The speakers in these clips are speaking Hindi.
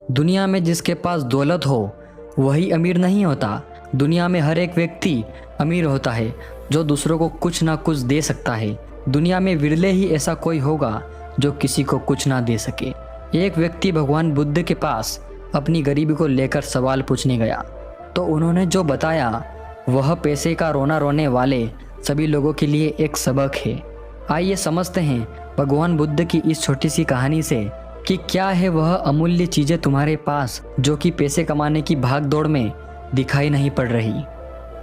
दुनिया में जिसके पास दौलत हो वही अमीर नहीं होता। दुनिया में हर एक व्यक्ति अमीर होता है जो दूसरों को कुछ ना कुछ दे सकता है। दुनिया में विरले ही ऐसा कोई होगा जो किसी को कुछ ना दे सके। एक व्यक्ति भगवान बुद्ध के पास अपनी गरीबी को लेकर सवाल पूछने गया तो उन्होंने जो बताया वह पैसे का रोना रोने वाले सभी लोगों के लिए एक सबक है। आइए समझते हैं भगवान बुद्ध की इस छोटी सी कहानी से कि क्या है वह अमूल्य चीजें तुम्हारे पास जो कि पैसे कमाने की भाग दौड़ में दिखाई नहीं पड़ रही।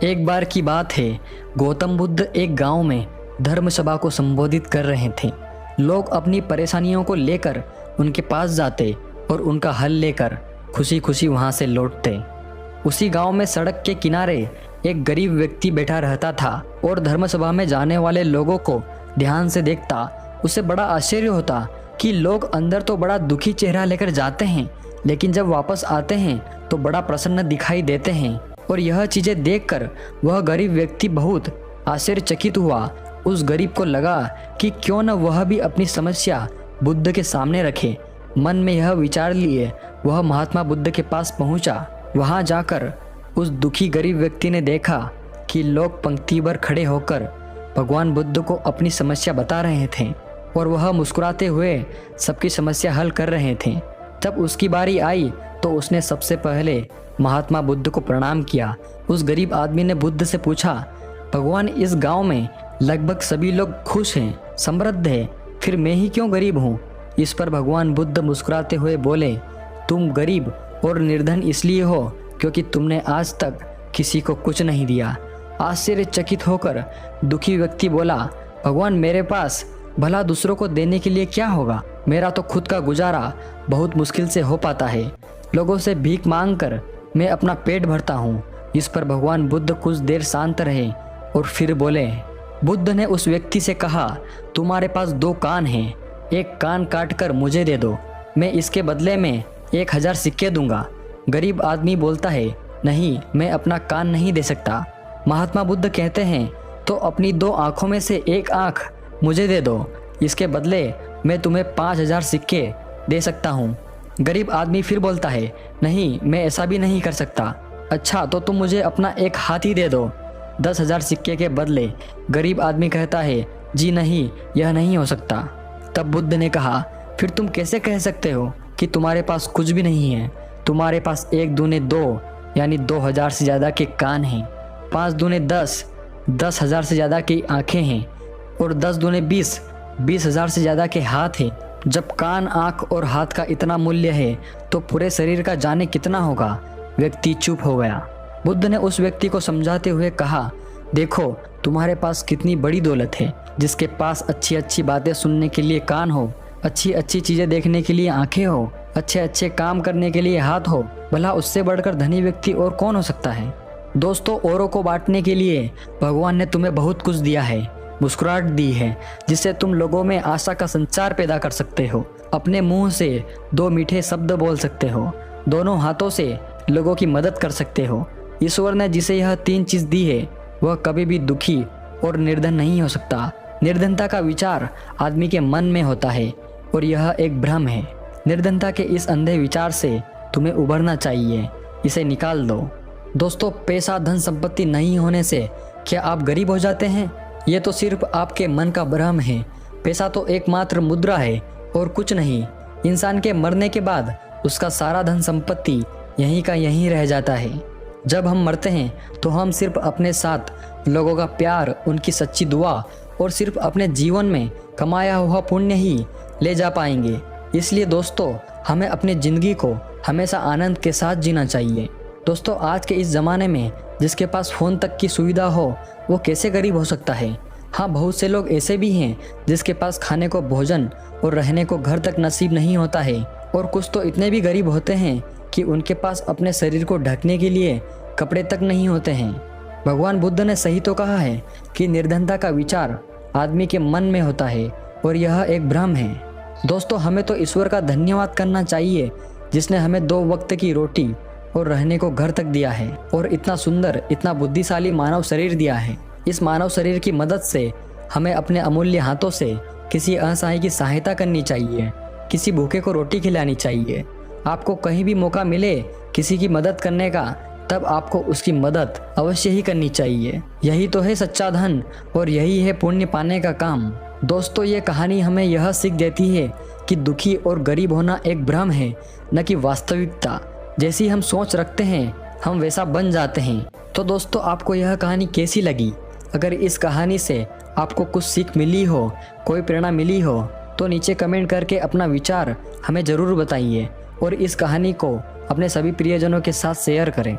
एक बार की बात है, गौतम बुद्ध एक गांव में धर्म सभा को संबोधित कर रहे थे। लोग अपनी परेशानियों को लेकर उनके पास जाते और उनका हल लेकर खुशी खुशी वहां से लौटते। उसी गांव में सड़क के किनारे एक गरीब व्यक्ति बैठा रहता था और धर्म सभा में जाने वाले लोगों को ध्यान से देखता उसे बड़ा आश्चर्य होता कि लोग अंदर तो बड़ा दुखी चेहरा लेकर जाते हैं लेकिन जब वापस आते हैं तो बड़ा प्रसन्न दिखाई देते हैं। और यह चीजें देखकर वह गरीब व्यक्ति बहुत आश्चर्यचकित हुआ। उस गरीब को लगा कि क्यों न वह भी अपनी समस्या बुद्ध के सामने रखे। मन में यह विचार लिए वह महात्मा बुद्ध के पास पहुंचा। वहां जाकर उस दुखी गरीब व्यक्ति ने देखा कि लोग पंक्ति भर खड़े होकर भगवान बुद्ध को अपनी समस्या बता रहे थे और वह मुस्कुराते हुए सबकी समस्या हल कर रहे थे। जब उसकी बारी आई तो उसने सबसे पहले महात्मा बुद्ध को प्रणाम किया। उस गरीब आदमी ने बुद्ध से पूछा, भगवान इस गांव में लगभग सभी लोग खुश हैं, समृद्ध है, फिर मैं ही क्यों गरीब हूँ? इस पर भगवान बुद्ध मुस्कुराते हुए बोले, तुम गरीब और निर्धन इसलिए हो क्योंकि तुमने आज तक किसी को कुछ नहीं दिया। आश्चर्यचकित होकर दुखी व्यक्ति बोला, भगवान मेरे पास भला दूसरों को देने के लिए क्या होगा? मेरा तो खुद का गुजारा बहुत मुश्किल से हो पाता है। लोगों से भीख मांग कर मैं अपना पेट भरता हूँ। इस पर भगवान बुद्ध कुछ देर शांत रहे और फिर बोले, बुद्ध ने उस व्यक्ति से कहा, तुम्हारे पास 2 कान हैं, एक कान काट कर मुझे दे दो, मैं इसके बदले में 1000 सिक्के दूंगा। गरीब आदमी बोलता है, नहीं, मैं अपना कान नहीं दे सकता। महात्मा बुद्ध कहते हैं, तो अपनी 2 आंखों में से एक आंख मुझे दे दो, इसके बदले मैं तुम्हें 5000 सिक्के दे सकता हूँ। गरीब आदमी फिर बोलता है, नहीं, मैं ऐसा भी नहीं कर सकता। अच्छा, तो तुम मुझे अपना एक हाथ ही दे दो 10,000 सिक्के के बदले। गरीब आदमी कहता है, जी नहीं, यह नहीं हो सकता। तब बुद्ध ने कहा, फिर तुम कैसे कह सकते हो कि तुम्हारे पास कुछ भी नहीं है? तुम्हारे पास 1 दूने 2 यानी 2000 से ज़्यादा के कान हैं, 5 दूने 10 10,000 से ज़्यादा की आँखें हैं और 10 दूने 20 20,000 से ज़्यादा के हाथ हैं। जब कान, आँख और हाथ का इतना मूल्य है तो पूरे शरीर का जाने कितना होगा? व्यक्ति चुप हो गया। बुद्ध ने उस व्यक्ति को समझाते हुए कहा, देखो तुम्हारे पास कितनी बड़ी दौलत है। जिसके पास अच्छी अच्छी बातें सुनने के लिए कान हो, अच्छी अच्छी चीज़ें देखने के लिए आँखें हो, अच्छे अच्छे काम करने के लिए हाथ हो, भला उससे बढ़कर धनी व्यक्ति और कौन हो सकता है? दोस्तों, औरों को बांटने के लिए भगवान ने तुम्हें बहुत कुछ दिया है, मुस्कुराहट दी है जिससे तुम लोगों में आशा का संचार पैदा कर सकते हो। अपने मुंह से 2 मीठे शब्द बोल सकते हो, दोनों हाथों से लोगों की मदद कर सकते हो। ईश्वर ने जिसे यह 3 चीज दी है वह कभी भी दुखी और निर्धन नहीं हो सकता। निर्धनता का विचार आदमी के मन में होता है और यह एक भ्रम है। निर्धनता के इस अंधे विचार से तुम्हें उभरना चाहिए, इसे निकाल दो। दोस्तों, पैसा धन संपत्ति नहीं होने से क्या आप गरीब हो जाते हैं? ये तो सिर्फ आपके मन का भ्रम है। पैसा तो एकमात्र मुद्रा है और कुछ नहीं। इंसान के मरने के बाद उसका सारा धन संपत्ति यहीं का यहीं रह जाता है। जब हम मरते हैं तो हम सिर्फ अपने साथ लोगों का प्यार, उनकी सच्ची दुआ और सिर्फ अपने जीवन में कमाया हुआ पुण्य ही ले जा पाएंगे। इसलिए दोस्तों, हमें अपनी ज़िंदगी को हमेशा आनंद के साथ जीना चाहिए। दोस्तों, आज के इस ज़माने में जिसके पास फ़ोन तक की सुविधा हो वो कैसे गरीब हो सकता है? हाँ, बहुत से लोग ऐसे भी हैं जिसके पास खाने को भोजन और रहने को घर तक नसीब नहीं होता है। और कुछ तो इतने भी गरीब होते हैं कि उनके पास अपने शरीर को ढकने के लिए कपड़े तक नहीं होते हैं। भगवान बुद्ध ने सही तो कहा है कि निर्धनता का विचार आदमी के मन में होता है और यह एक भ्रम है। दोस्तों, हमें तो ईश्वर का धन्यवाद करना चाहिए जिसने हमें 2 वक्त की रोटी और रहने को घर तक दिया है और इतना सुंदर, इतना बुद्धिशाली मानव शरीर दिया है। इस मानव शरीर की मदद से हमें अपने अमूल्य हाथों से किसी असहाय की सहायता करनी चाहिए, किसी भूखे को रोटी खिलानी चाहिए आपको कहीं भी मौका मिले किसी की मदद करने का, तब आपको उसकी मदद अवश्य ही करनी चाहिए। यही तो है सच्चा धन और यही है पुण्य पाने का काम। दोस्तों, ये कहानी हमें यह सीख देती है कि दुखी और गरीब होना एक भ्रम है, न कि वास्तविकता। जैसी हम सोच रखते हैं हम वैसा बन जाते हैं। तो दोस्तों, आपको यह कहानी कैसी लगी? अगर इस कहानी से आपको कुछ सीख मिली हो, कोई प्रेरणा मिली हो, तो नीचे कमेंट करके अपना विचार हमें ज़रूर बताइए और इस कहानी को अपने सभी प्रियजनों के साथ शेयर करें।